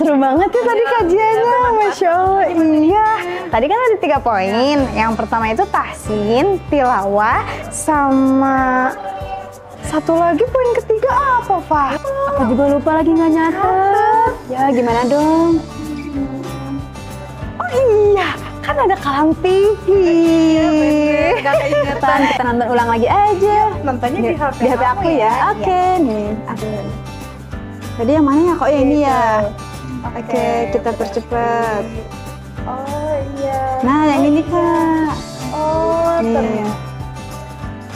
seru banget ya tadi kajiannya, Masya Allah. Iya, tadi kan ada 3 poin. Yang pertama itu tahsin, tilawah, sama satu lagi poin ketiga apa, Fah? Aku juga lupa lagi nggak nyatet. Ya gimana dong? Oh iya, kan ada Kalam TV. Gak keingetan, kita nonton ulang lagi aja. Nontonnya di HP aku ya. Oke, nih. Tadi yang mana ya? Kok ini ya? Oke, kita percepat. Oh iya. Nah, yang ini Kak. Oh, Nih.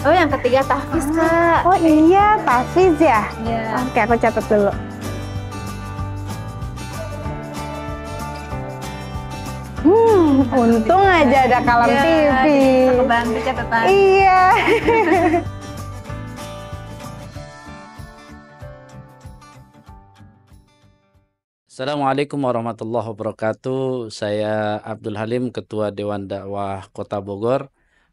Oh, yang ketiga tahfiz, Kak. Oh iya, tahfiz ya? Iya. Oke, aku catat dulu. Untung aja ada Kalam TV. Kebantu catatan. Iya. Assalamualaikum warahmatullahi wabarakatuh. Saya Abdul Halim, Ketua Dewan Dakwah Kota Bogor,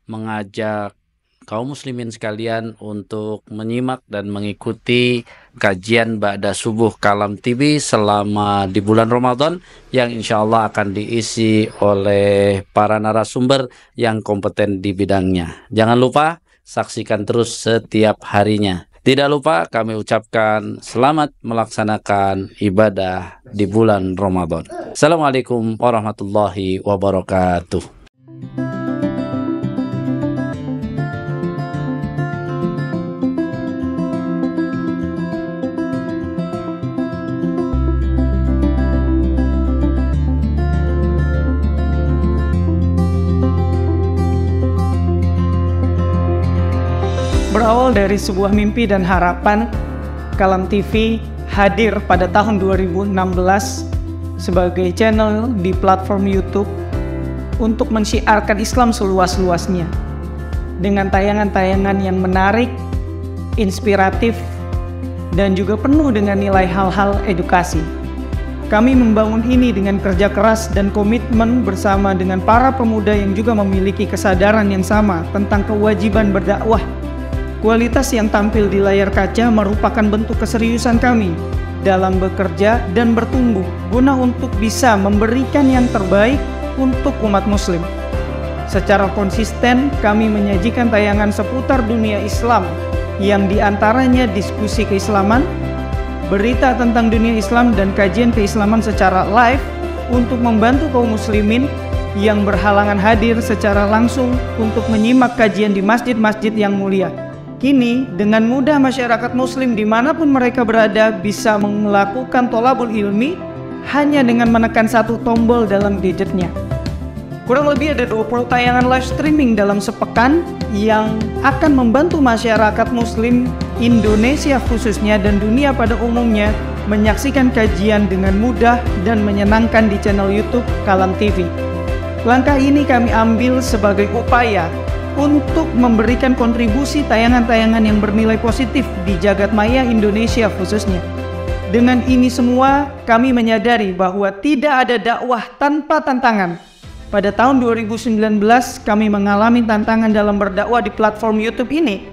mengajak kaum muslimin sekalian untuk menyimak dan mengikuti kajian Ba'da Subuh Kalam TV selama di bulan Ramadan yang insya Allah akan diisi oleh para narasumber yang kompeten di bidangnya. Jangan lupa saksikan terus setiap harinya. Tidak lupa kami ucapkan selamat melaksanakan ibadah di bulan Ramadan. Assalamualaikum warahmatullahi wabarakatuh. Berawal dari sebuah mimpi dan harapan, Kalam TV hadir pada tahun 2016 sebagai channel di platform YouTube untuk mensyiarkan Islam seluas-luasnya dengan tayangan-tayangan yang menarik, inspiratif, dan juga penuh dengan nilai hal-hal edukasi. Kami membangun ini dengan kerja keras dan komitmen bersama dengan para pemuda yang juga memiliki kesadaran yang sama tentang kewajiban berdakwah. Kualitas yang tampil di layar kaca merupakan bentuk keseriusan kami dalam bekerja dan bertumbuh guna untuk bisa memberikan yang terbaik untuk umat muslim. Secara konsisten kami menyajikan tayangan seputar dunia Islam yang diantaranya diskusi keislaman, berita tentang dunia Islam dan kajian keislaman secara live untuk membantu kaum muslimin yang berhalangan hadir secara langsung untuk menyimak kajian di masjid-masjid yang mulia. Kini, dengan mudah masyarakat muslim dimanapun mereka berada bisa melakukan tholabul ilmi hanya dengan menekan satu tombol dalam gadgetnya. Kurang lebih ada 20 tayangan live streaming dalam sepekan yang akan membantu masyarakat muslim Indonesia khususnya dan dunia pada umumnya menyaksikan kajian dengan mudah dan menyenangkan di channel YouTube Kalam TV. Langkah ini kami ambil sebagai upaya untuk memberikan kontribusi tayangan-tayangan yang bernilai positif di jagat maya Indonesia khususnya. Dengan ini semua, kami menyadari bahwa tidak ada dakwah tanpa tantangan. Pada tahun 2019, kami mengalami tantangan dalam berdakwah di platform YouTube ini.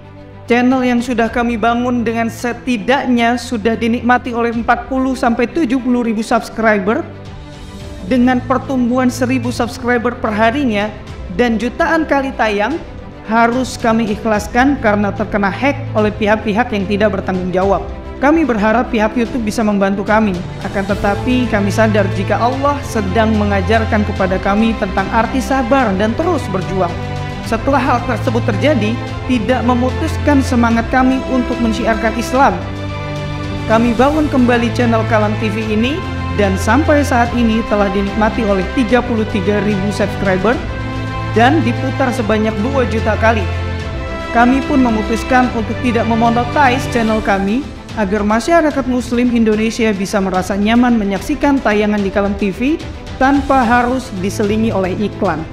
Channel yang sudah kami bangun dengan setidaknya sudah dinikmati oleh 40-70 ribu subscriber, dengan pertumbuhan 1000 subscriber per harinya, dan jutaan kali tayang harus kami ikhlaskan karena terkena hack oleh pihak-pihak yang tidak bertanggung jawab. Kami berharap pihak YouTube bisa membantu kami, akan tetapi kami sadar jika Allah sedang mengajarkan kepada kami tentang arti sabar dan terus berjuang. Setelah hal tersebut terjadi, tidak memutuskan semangat kami untuk mensyiarkan Islam. Kami bangun kembali channel Kalam TV ini dan sampai saat ini telah dinikmati oleh 33.000 subscriber dan diputar sebanyak 2 juta kali. Kami pun memutuskan untuk tidak memonetize channel kami agar masyarakat muslim Indonesia bisa merasa nyaman menyaksikan tayangan di Kalam TV tanpa harus diselingi oleh iklan.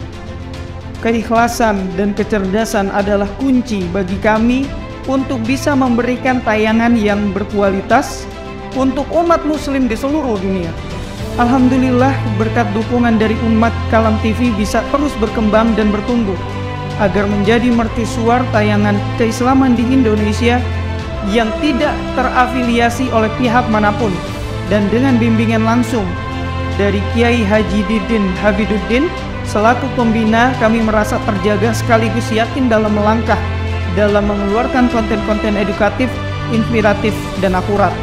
Keikhlasan dan kecerdasan adalah kunci bagi kami untuk bisa memberikan tayangan yang berkualitas untuk umat muslim di seluruh dunia. Alhamdulillah, berkat dukungan dari umat, Kalam TV bisa terus berkembang dan bertumbuh agar menjadi mercusuar tayangan keislaman di Indonesia yang tidak terafiliasi oleh pihak manapun. dan dengan bimbingan langsung dari Kiai Haji Didin Habiduddin selaku pembina, kami merasa terjaga sekaligus yakin dalam melangkah dalam mengeluarkan konten-konten edukatif, inspiratif, dan akurat.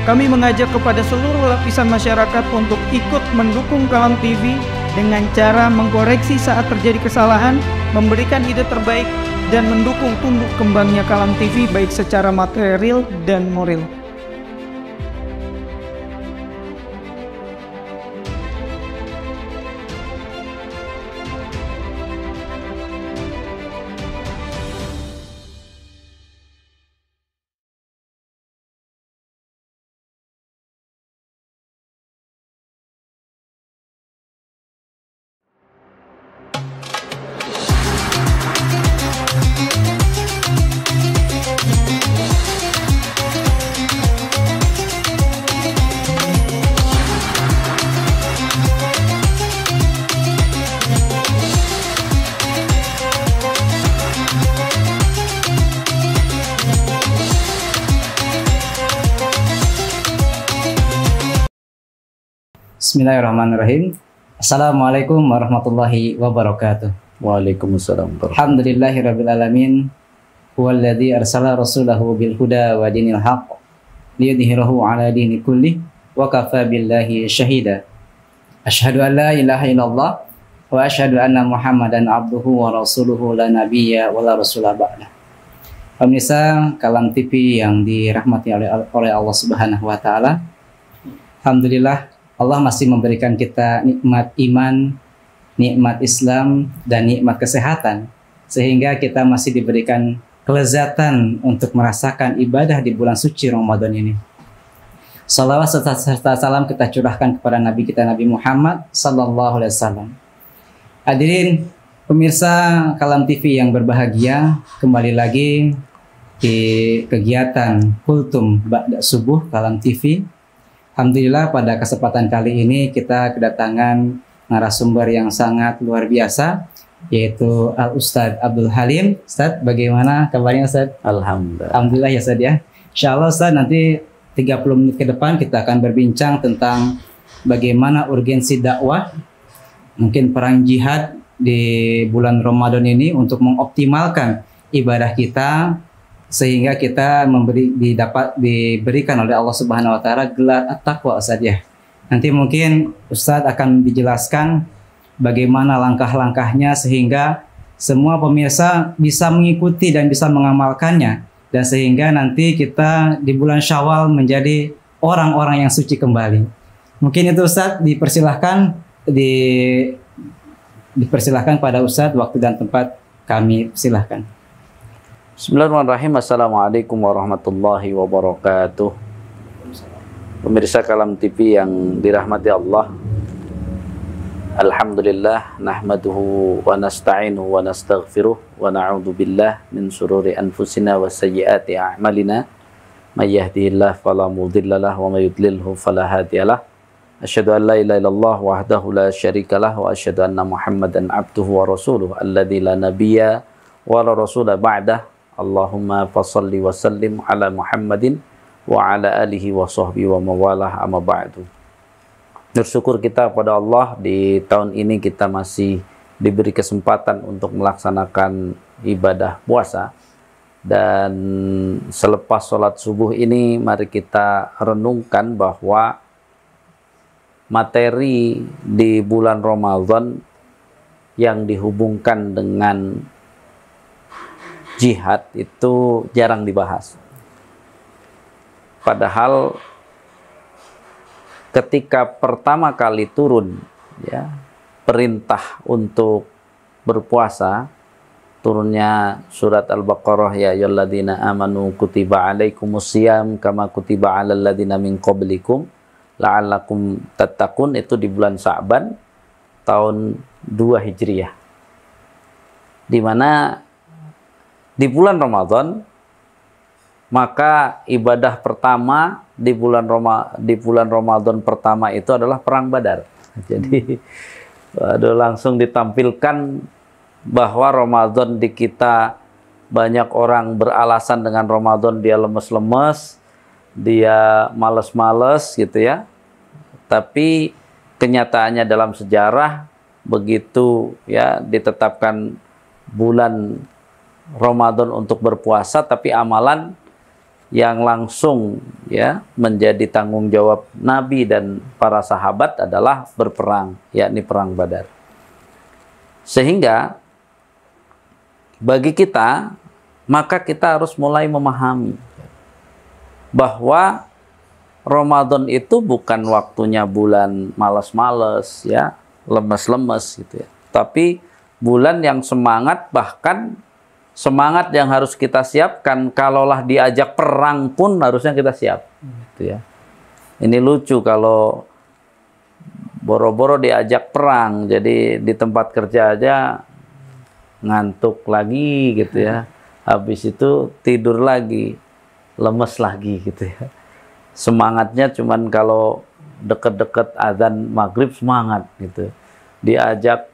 Kami mengajak kepada seluruh lapisan masyarakat untuk ikut mendukung Kalam TV dengan cara mengkoreksi saat terjadi kesalahan, memberikan ide terbaik, dan mendukung tumbuh kembangnya Kalam TV baik secara material dan moral. Bismillahirrahmanirrahim. Assalamualaikum warahmatullahi wabarakatuh. Waalaikumsalam. Alhamdulillahirrabbilalamin. Huwaladzi arsala rasulahu bil huda wa dinil haqq liyudhhirahu ala dini kulli wa kafa billahi syahida. Asyhadu an la ilaha illallah wa asyhadu anna Muhammadan abduhu wa rasuluhu la nabiyya wa la rasula ba'da. Pemirsa Kalam TV yang dirahmati oleh Allah Subhanahu wa taala. Alhamdulillah Allah masih memberikan kita nikmat iman, nikmat Islam, dan nikmat kesehatan. Sehingga kita masih diberikan kelezatan untuk merasakan ibadah di bulan suci Ramadan ini. Salawat serta salam kita curahkan kepada Nabi kita Nabi Muhammad Sallallahu Alaihi Wasallam. Hadirin pemirsa Kalam TV yang berbahagia, kembali lagi di kegiatan Kultum Ba'da Subuh Kalam TV. Alhamdulillah pada kesempatan kali ini kita kedatangan narasumber yang sangat luar biasa, yaitu Al-Ustadz Abdul Halim. Ustadz, bagaimana kabarnya Ustadz? Alhamdulillah. Alhamdulillah ya Ustadz ya. Insyaallah Ustadz nanti 30 menit ke depan kita akan berbincang tentang bagaimana urgensi dakwah, mungkin perang jihad di bulan Ramadan ini untuk mengoptimalkan ibadah kita, sehingga kita diberikan oleh Allah Subhanahu wa taala gelar at-taqwa Ustaz ya. Nanti mungkin Ustaz akan dijelaskan bagaimana langkah-langkahnya sehingga semua pemirsa bisa mengikuti dan bisa mengamalkannya, dan sehingga nanti kita di bulan Syawal menjadi orang-orang yang suci kembali. Mungkin itu Ustaz, dipersilahkan pada Ustaz, waktu dan tempat kami silahkan. Bismillahirrahmanirrahim. Assalamualaikum warahmatullahi wabarakatuh. Pemirsa Kalam TV yang dirahmati Allah, alhamdulillah nahmaduhu wa nasta'inuhu wa nastaghfiruh wa na'udzu billah min syururi anfusina wa sayyiati a'malina may yahdihillahu fala mudhillalah wa may yudlilhu fala hadiyalah. Asyhadu an la ilaha illallah wahdahu la syarikalah wa asyhadu anna Muhammadan abduhu wa rasuluh alladzi la nabiyya wa la rasula ba'dah. Allahumma fassalli wa sallim ala Muhammadin wa ala alihi wa sahbihi wa mawalah amma ba'du. Bersyukur kita pada Allah di tahun ini kita masih diberi kesempatan untuk melaksanakan ibadah puasa. Dan selepas sholat subuh ini mari kita renungkan bahwa materi di bulan Ramadan yang dihubungkan dengan jihad itu jarang dibahas. Padahal ketika pertama kali turun ya perintah untuk berpuasa, turunnya surat Al-Baqarah, ya ayyuhalladzina amanu kutiba alaikumusiyam kama kutiba alal ladzina min qablikum la'allakum tattaqun, itu di bulan Sa'ban tahun 2 Hijriah. Di mana di bulan Ramadan, maka ibadah pertama di bulan Ramadan pertama itu adalah perang Badar. Jadi langsung ditampilkan bahwa Ramadan di kita banyak orang beralasan dengan Ramadan dia lemes-lemes, dia males-males gitu ya. Tapi kenyataannya dalam sejarah begitu ya ditetapkan bulan Ramadan untuk berpuasa, tapi amalan yang langsung ya menjadi tanggung jawab Nabi dan para sahabat adalah berperang, yakni perang Badar. Sehingga bagi kita, maka kita harus mulai memahami bahwa Ramadan itu bukan waktunya bulan malas-males ya, lemes-lemes gitu ya. Tapi bulan yang semangat, bahkan semangat yang harus kita siapkan, kalaulah diajak perang pun harusnya kita siap. Gitu ya. Ini lucu kalau boro-boro diajak perang, jadi di tempat kerja aja ngantuk lagi gitu ya. Habis itu tidur lagi, lemes lagi gitu ya. Semangatnya cuman kalau deket-deket azan maghrib semangat gitu. Diajak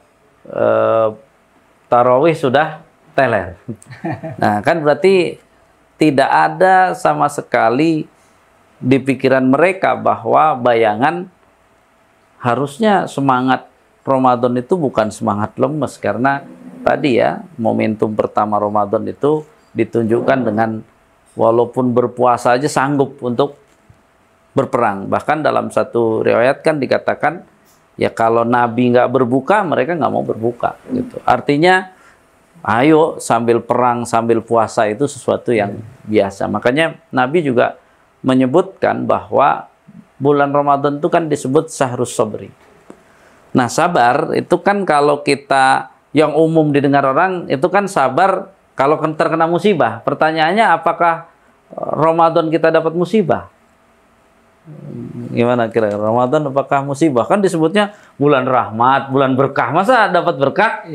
tarawih sudah teler. Nah, kan berarti tidak ada sama sekali di pikiran mereka bahwa bayangan harusnya semangat Ramadan itu bukan semangat lemes, karena tadi ya momentum pertama Ramadan itu ditunjukkan dengan walaupun berpuasa aja sanggup untuk berperang. Bahkan dalam satu riwayat kan dikatakan ya kalau Nabi nggak berbuka, mereka nggak mau berbuka gitu. Artinya ayo sambil perang, sambil puasa itu sesuatu yang biasa. Makanya Nabi juga menyebutkan bahwa bulan Ramadan itu kan disebut syahrus sabri. Nah, sabar itu kan kalau kita yang umum didengar orang itu kan sabar kalau terkena musibah. Pertanyaannya apakah Ramadan kita dapat musibah? Gimana kira-kira Ramadan apakah musibah? Kan disebutnya bulan rahmat, bulan berkah. Masa dapat berkah?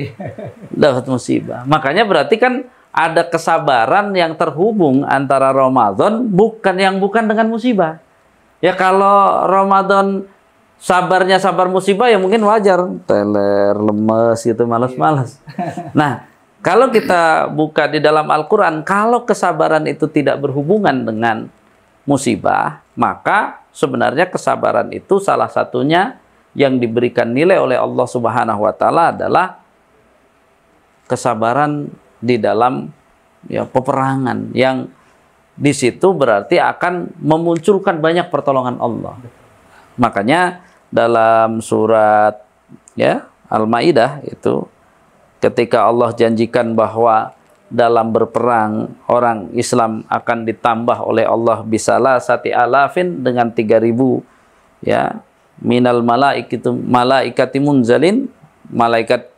Dapat musibah. Makanya berarti kan ada kesabaran yang terhubung antara Ramadan bukan dengan musibah. Ya kalau Ramadan sabarnya sabar musibah ya mungkin wajar, teler, lemes gitu, malas-malas. Nah, kalau kita buka di dalam Al-Qur'an, kalau kesabaran itu tidak berhubungan dengan musibah, maka sebenarnya kesabaran itu salah satunya yang diberikan nilai oleh Allah Subhanahu wa taala adalah kesabaran di dalam ya peperangan, yang di situ berarti akan memunculkan banyak pertolongan Allah. Makanya dalam surat ya Al-Maidah itu ketika Allah janjikan bahwa dalam berperang orang Islam akan ditambah oleh Allah bisalah sati alafin dengan 3.000 ya minal malaikati munzalin, malaikat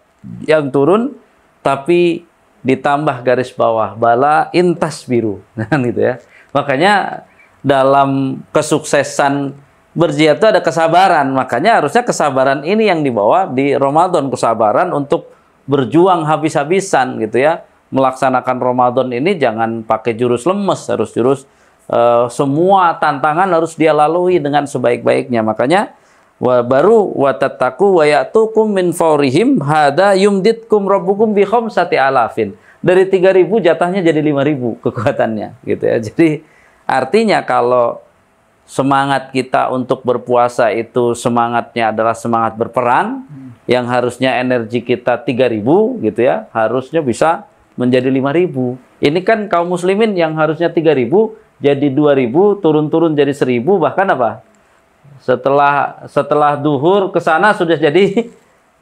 yang turun, tapi ditambah garis bawah bala intas biru gitu ya. Makanya dalam kesuksesan berjihad itu ada kesabaran. Makanya harusnya kesabaran ini yang dibawa di Ramadan, kesabaran untuk berjuang habis-habisan gitu ya. Melaksanakan Ramadan ini jangan pakai jurus lemes, harus jurus semua tantangan harus dia lalui dengan sebaik-baiknya. Makanya baru watattaku wa ya'tukum min fawrihim hada yumditkum rabbukum bi khamsati alafin. Dari 3.000 jatahnya jadi 5.000 kekuatannya gitu ya. Jadi artinya kalau semangat kita untuk berpuasa itu semangatnya adalah semangat berperang, yang harusnya energi kita 3.000 gitu ya, harusnya bisa menjadi 5.000. Ini kan kaum muslimin yang harusnya 3.000 jadi 2.000, turun-turun jadi 1.000, bahkan apa? Setelah duhur ke sana sudah jadi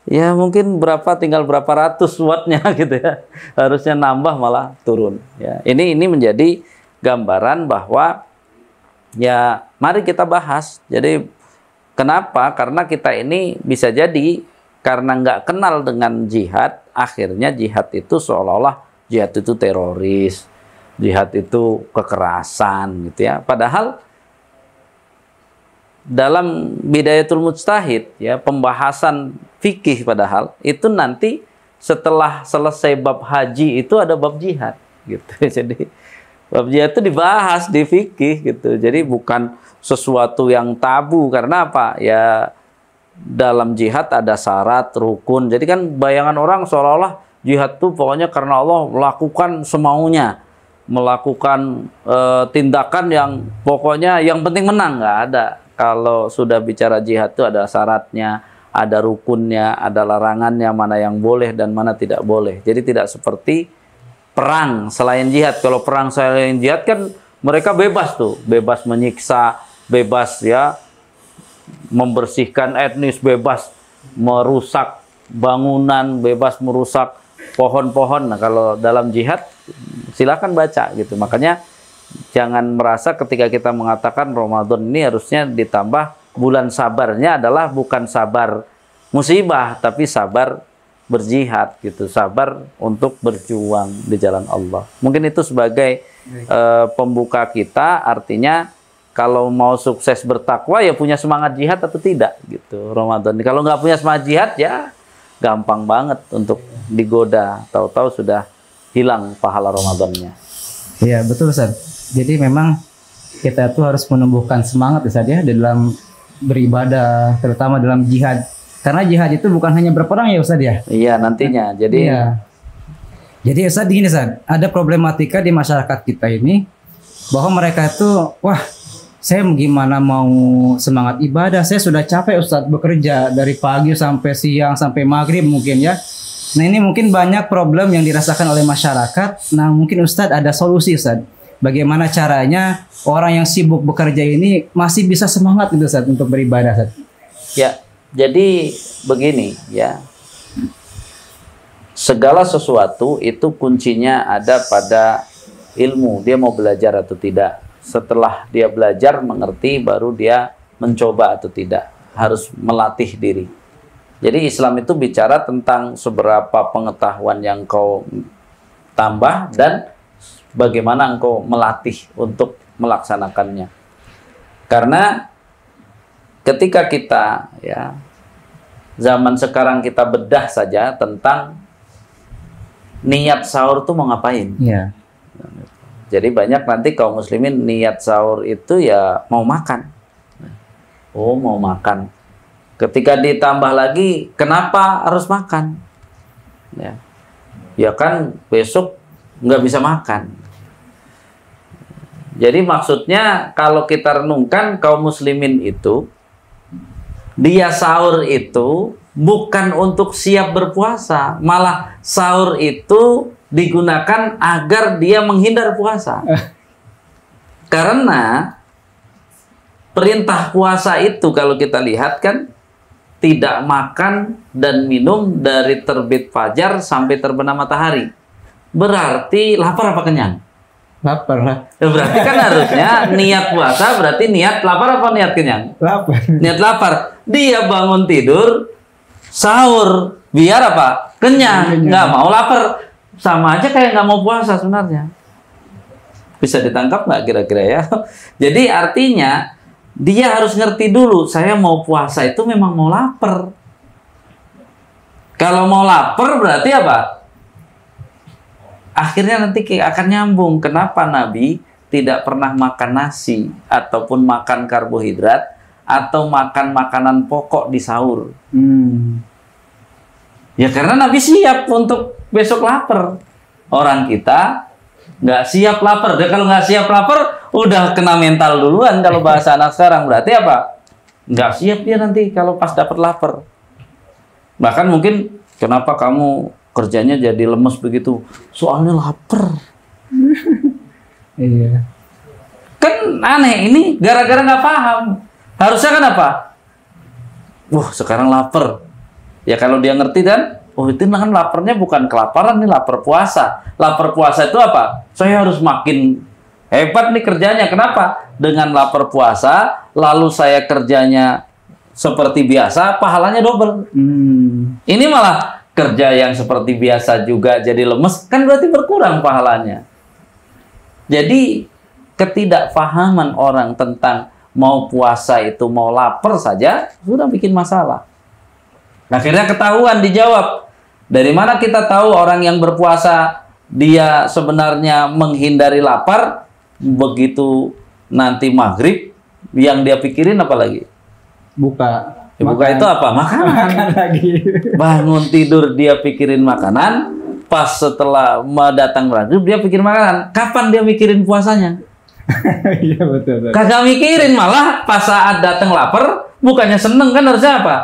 ya mungkin tinggal berapa ratus wattnya gitu ya. Harusnya nambah malah turun ya. Ini menjadi gambaran bahwa ya mari kita bahas. Jadi kenapa? Karena kita ini bisa jadi karena nggak kenal dengan jihad, akhirnya jihad itu seolah-olah jihad itu teroris, jihad itu kekerasan gitu ya. Padahal dalam Bidayatul Mujtahid ya, pembahasan fikih padahal itu nanti setelah selesai bab haji itu ada bab jihad gitu. Jadi bab jihad itu dibahas di fikih gitu. Jadi bukan sesuatu yang tabu, karena apa? Ya dalam jihad ada syarat, rukun. Jadi kan bayangan orang seolah-olah jihad tuh pokoknya karena Allah lakukan semaunya. melakukan tindakan yang pokoknya yang penting menang, nggak ada. Kalau sudah bicara jihad itu ada syaratnya, ada rukunnya, ada larangannya, mana yang boleh dan mana tidak boleh. Jadi tidak seperti perang selain jihad. Kalau perang selain jihad kan mereka bebas tuh, bebas menyiksa, bebas ya membersihkan etnis, bebas merusak bangunan, bebas merusak pohon-pohon. Nah, kalau dalam jihad silakan baca gitu. Makanya jangan merasa ketika kita mengatakan Ramadan ini harusnya ditambah bulan sabarnya adalah bukan sabar musibah, tapi sabar berjihad gitu, sabar untuk berjuang di jalan Allah. Mungkin itu sebagai pembuka kita, artinya kalau mau sukses bertakwa ya punya semangat jihad atau tidak gitu Ramadan. Kalau nggak punya semangat jihad ya gampang banget untuk digoda, tahu-tahu sudah hilang pahala Ramadannya. Iya, betul Ustaz. Jadi memang kita tuh harus menumbuhkan semangat Ustaz ya dalam beribadah, terutama dalam jihad. Karena jihad itu bukan hanya berperang ya Ustaz ya. Iya, nantinya. Jadi Jadi Ustaz gini Ustaz, ada problematika di masyarakat kita ini bahwa mereka itu wah, saya gimana mau semangat ibadah, saya sudah capek Ustaz bekerja dari pagi sampai siang sampai maghrib mungkin ya. Nah ini mungkin banyak problem yang dirasakan oleh masyarakat. Nah mungkin Ustadz ada solusi Ustadz. Bagaimana caranya orang yang sibuk bekerja ini masih bisa semangat gitu Ustadz untuk beribadah Ustadz? Ya, jadi begini ya. Segala sesuatu itu kuncinya ada pada ilmu. Dia mau belajar atau tidak. Setelah dia belajar, mengerti, baru dia mencoba atau tidak. Harus melatih diri. Jadi Islam itu bicara tentang seberapa pengetahuan yang kau tambah dan bagaimana engkau melatih untuk melaksanakannya. Karena ketika kita ya zaman sekarang kita bedah saja tentang niat sahur itu mau ngapain. Iya. Jadi banyak nanti kaum muslimin niat sahur itu ya mau makan. Oh, mau makan. Ketika ditambah lagi, kenapa harus makan? Ya kan besok nggak bisa makan. Jadi maksudnya kalau kita renungkan kaum muslimin itu, dia sahur itu bukan untuk siap berpuasa, malah sahur itu digunakan agar dia menghindar puasa. Karena perintah puasa itu kalau kita lihat kan tidak makan dan minum dari terbit fajar sampai terbenam matahari. Berarti lapar apa kenyang? Lapar lah. Ya, berarti kan harusnya niat puasa berarti niat lapar apa niat kenyang? Lapar. Niat lapar. Dia bangun tidur, sahur, biar apa? Kenyang. Nggak mau lapar. Sama aja kayak nggak mau puasa sebenarnya. Bisa ditangkap nggak kira-kira ya? Jadi artinya dia harus ngerti dulu, saya mau puasa itu memang mau lapar. Kalau mau lapar berarti apa? Akhirnya nanti akan nyambung. Kenapa Nabi tidak pernah makan nasi ataupun makan karbohidrat atau makan makanan pokok di sahur? Ya karena Nabi siap untuk besok lapar. Orang kita nggak siap lapar. Dan kalau nggak siap lapar, udah kena mental duluan kalau bahasa anak sekarang. Berarti apa? Nggak siap dia nanti kalau pas dapat lapar. Bahkan mungkin, kenapa kamu kerjanya jadi lemes begitu? Soalnya lapar. Iya. Kan aneh ini, gara-gara nggak paham. Harusnya kan apa? Wah, sekarang lapar. Ya kalau dia ngerti kan, oh itu kan laparnya bukan kelaparan, nih lapar puasa. Lapar puasa itu apa? Saya harus makin hebat nih kerjanya. Kenapa? Dengan lapar puasa, lalu saya kerjanya seperti biasa, pahalanya double. Ini malah kerja yang seperti biasa juga jadi lemes, kan berarti berkurang pahalanya. Jadi ketidakpahaman orang tentang mau puasa itu mau lapar saja sudah bikin masalah. Akhirnya ketahuan, dijawab. Dari mana kita tahu orang yang berpuasa dia sebenarnya menghindari lapar? Begitu nanti maghrib, yang dia pikirin apa lagi? Buka. Buka itu apa? Makanan. Makan lagi. Bangun tidur dia pikirin makanan, pas setelah datang maghrib dia pikir makanan. Kapan dia mikirin puasanya? Iya betul. Kagak mikirin, malah pas saat datang lapar, bukannya seneng kan, harusnya apa?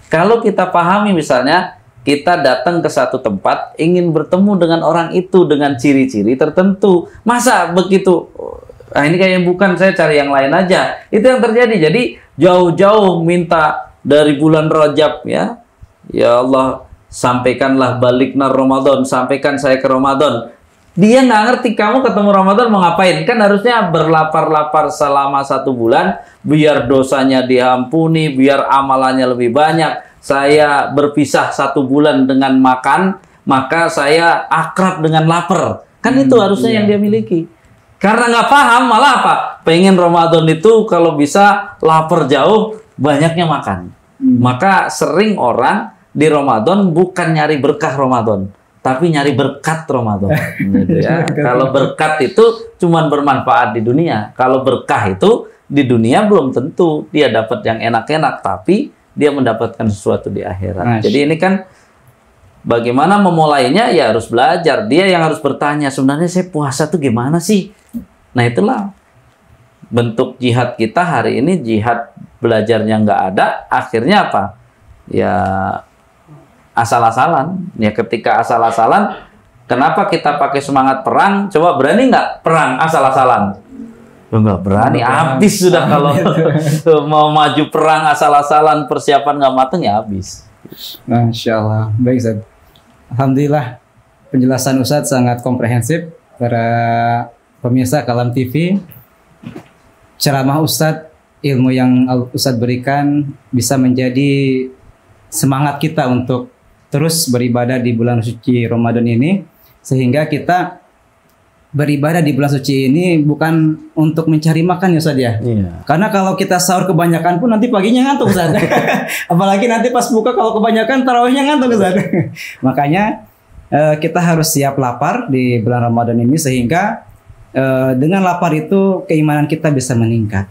Kalau kita pahami misalnya, kita datang ke satu tempat, ingin bertemu dengan orang itu dengan ciri-ciri tertentu. Masa begitu, nah ini kayaknya bukan, saya cari yang lain aja. Itu yang terjadi. Jadi jauh-jauh minta dari bulan Rajab ya. Ya Allah, sampaikanlah balikna Ramadan, sampaikan saya ke Ramadan. Dia nggak ngerti kamu ketemu Ramadan mau ngapain. Kan harusnya berlapar-lapar selama 1 bulan, biar dosanya diampuni, biar amalannya lebih banyak. Saya berpisah 1 bulan dengan makan, maka saya akrab dengan lapar. Kan itu harusnya yang dia miliki. Karena nggak paham, malah apa? Pengen Ramadan itu kalau bisa lapar jauh, banyaknya makan. Maka sering orang di Ramadan bukan nyari berkah Ramadan, tapi nyari berkat Ramadan. Gitu ya. Kalau berkat itu cuman bermanfaat di dunia. Kalau berkah itu di dunia belum tentu dia dapat yang enak-enak, tapi dia mendapatkan sesuatu di akhirat. Jadi ini kan bagaimana memulainya, ya harus belajar. Dia yang harus bertanya, sebenarnya saya puasa tuh gimana sih? Nah itulah bentuk jihad kita hari ini, jihad belajarnya nggak ada, akhirnya apa? Ya asal-asalan. Ya ketika asal-asalan, kenapa kita pakai semangat perang? Coba berani nggak perang asal-asalan? Nggak berani, habis sudah kalau mau maju perang asal-asalan, persiapan nggak mateng ya habis. Masya Allah, baik Ustaz. Alhamdulillah penjelasan Ustaz sangat komprehensif. Para pemirsa Kalam TV, ceramah Ustaz, ilmu yang Ustaz berikan bisa menjadi semangat kita untuk terus beribadah di bulan suci Ramadan ini, sehingga kita beribadah di bulan suci ini bukan untuk mencari makan ya Ustaz ya. Iya. Karena kalau kita sahur kebanyakan pun nanti paginya ngantuk Ustaz. Apalagi nanti pas buka kalau kebanyakan tarawihnya ngantuk Ustaz. Makanya kita harus siap lapar di bulan Ramadan ini, sehingga dengan lapar itu keimanan kita bisa meningkat.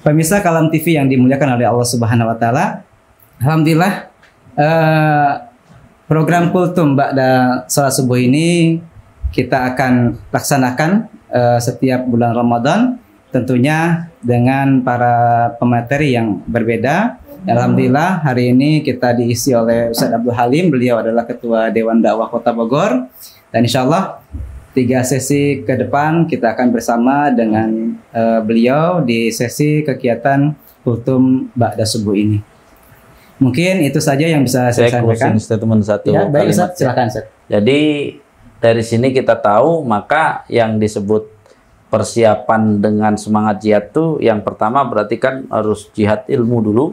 Pemirsa Kalam TV yang dimuliakan oleh Allah Subhanahu wa taala, alhamdulillah program Kultum Ba'da Salat Subuh ini kita akan laksanakan setiap bulan Ramadan, tentunya dengan para pemateri yang berbeda. Alhamdulillah hari ini kita diisi oleh Ustaz Abdul Halim, beliau adalah Ketua Dewan Dakwah Kota Bogor, dan insya Allah 3 sesi ke depan kita akan bersama dengan beliau di sesi kegiatan Kultum Ba'da Subuh ini. Mungkin itu saja yang bisa saya sampaikan. Statement satu ya, baik, kalimat. Silakan Ustaz. Jadi dari sini kita tahu, maka yang disebut persiapan dengan semangat jihad itu yang pertama berarti kan harus jihad ilmu dulu,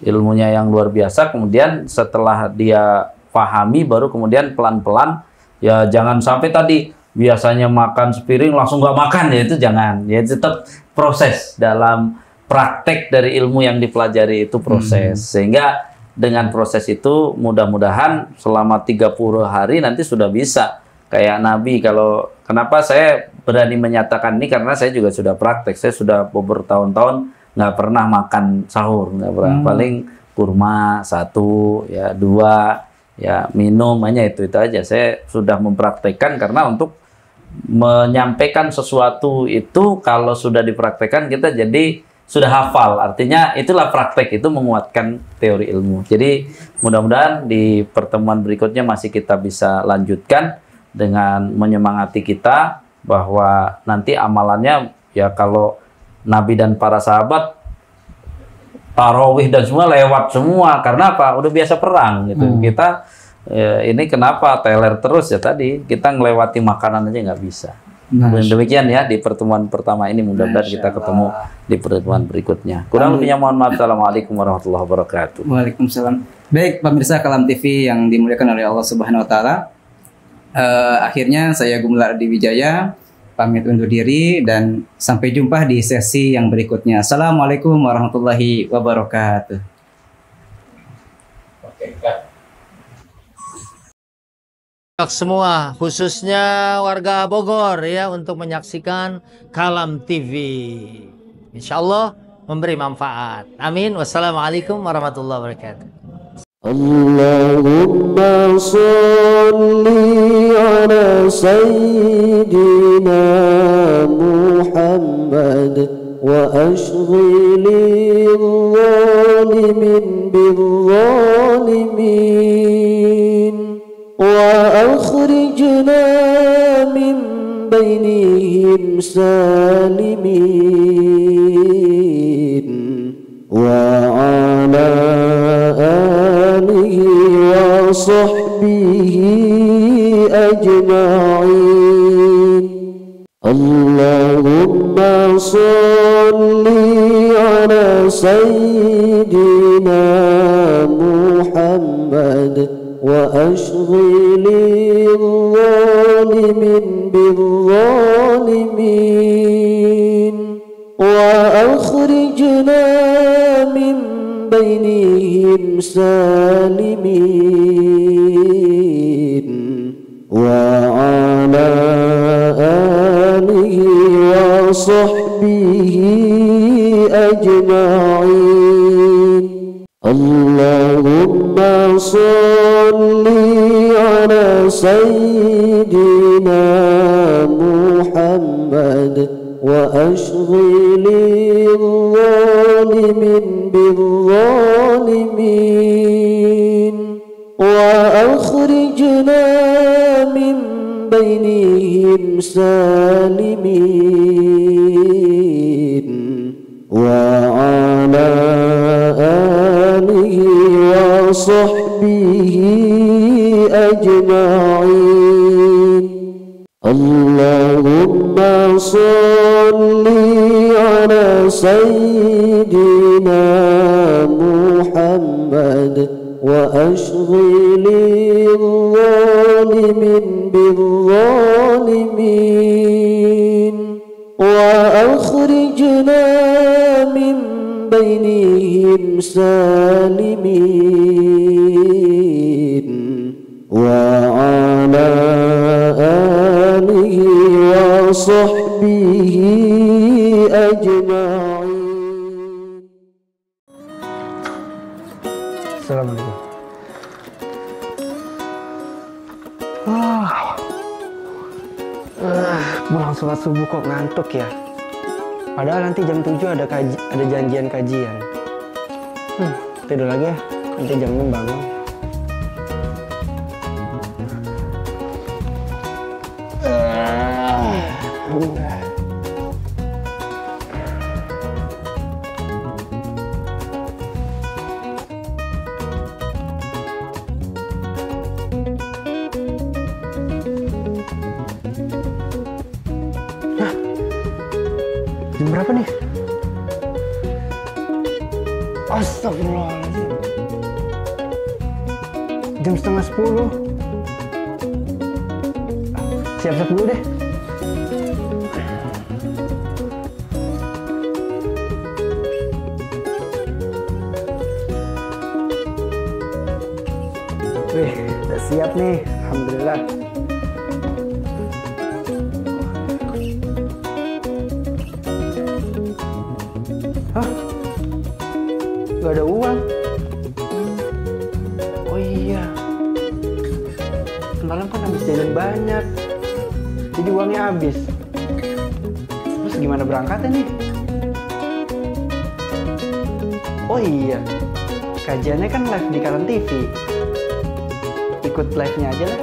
ilmunya yang luar biasa, kemudian setelah dia pahami baru kemudian pelan-pelan, ya jangan sampai tadi biasanya makan sepiring langsung nggak makan, ya itu jangan, ya tetap proses dalam praktek dari ilmu yang dipelajari itu proses, sehingga dengan proses itu mudah-mudahan selama 30 hari nanti sudah bisa kayak Nabi. Kalau kenapa saya berani menyatakan ini, karena saya juga sudah praktek, saya sudah beberapa tahun-tahun nggak pernah makan sahur, nggak pernah, paling kurma 1 ya 2 ya minum hanya itu aja. Saya sudah mempraktekkan karena untuk menyampaikan sesuatu itu kalau sudah dipraktekkan kita jadi sudah hafal, artinya itulah praktek, itu menguatkan teori ilmu. Jadi mudah-mudahan di pertemuan berikutnya masih kita bisa lanjutkan dengan menyemangati kita bahwa nanti amalannya ya kalau Nabi dan para sahabat tarawih dan semua lewat semua, karena apa? Udah biasa perang gitu. Kita ini kenapa teler terus ya, tadi kita ngelewati makanan aja nggak bisa. Demikian ya di pertemuan pertama ini, mudah-mudahan kita ketemu di pertemuan berikutnya. Kurang lebihnya mohon maaf. Assalamualaikum warahmatullahi wabarakatuh. Waalaikumsalam. Baik pemirsa Kalam TV yang dimuliakan oleh Allah Subhanahu wa taala. Akhirnya saya Gumelar Ardi Wijaya pamit undur diri dan sampai jumpa di sesi yang berikutnya. Assalamualaikum warahmatullahi wabarakatuh. Semua khususnya warga Bogor ya untuk menyaksikan Kalam TV. Insya Allah memberi manfaat. Amin. Wassalamualaikum warahmatullahi wabarakatuh. Allahumma salli ala sayyidina Muhammad wa ashghili dhalimin bil-zalimin wa akhrijna min bainihim salimin wa ala alihi wa sahbihi ajma'in. Allahumma salli ala sayyidina Muhammad wa ashghili dhalimin bil-zalimin wa akhrijna min bainihim salimin wa ala alihi wa sahbihi ajma'in. Allahumma salli ala sayyidina Muhammad wa ashghili dhalimin bil-zalimin wa akhrijna min bainihim salimin wa ala alihi wa sahbihi ajma'in. Allahumma salli ala sayyidina Muhammad wa ashghili dhalimin bil-zalimin wa akhrijna min bainihim salimin wa ala alihi wa sahbihi ajma'in. Assalamualaikum. Pulang sholat subuh kok ngantuk ya. Padahal nanti jam 7 ada janjian kajian. Tidur lagi ya, nanti jam 6 bangun. Jam berapa nih? Astagfirullahaladzim. Jam 9:30. Siap-siap dulu deh. Wih, udah siap nih. Alhamdulillah. Hah? Gak ada uang. Oh iya, semalam kan habis jajan banyak, jadi uangnya habis. Terus gimana berangkatnya nih? Oh iya, kajiannya kan live di Kalam TV. Ikut live-nya aja lah.